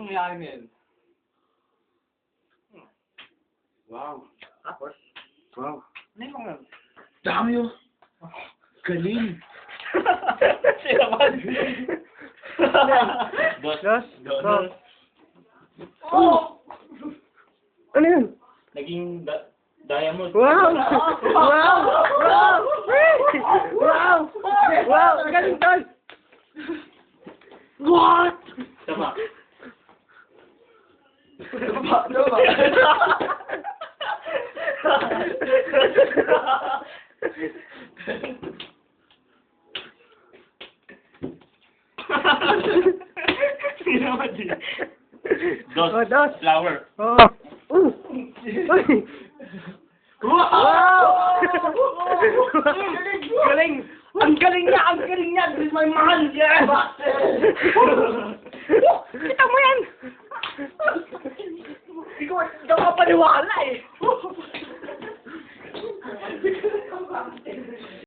nangyari na yan? Wow. Tapos? Wow. Ano yung mga... Dami oh. Galing. Sila man. Dos. Dos. Oh! Ano yun? Naging diamond. Wow! Wow! Wow! Wow! Wow! Galing tol! What? Tama. Tama. Sino naman din? Dos. Oh, dos. Flower. Oh. Uy. Wow! Galing! Ang galing niya! Ang galing niya! This is my man! Yes! Kita mo yan! Ikaw ka paniwala eh!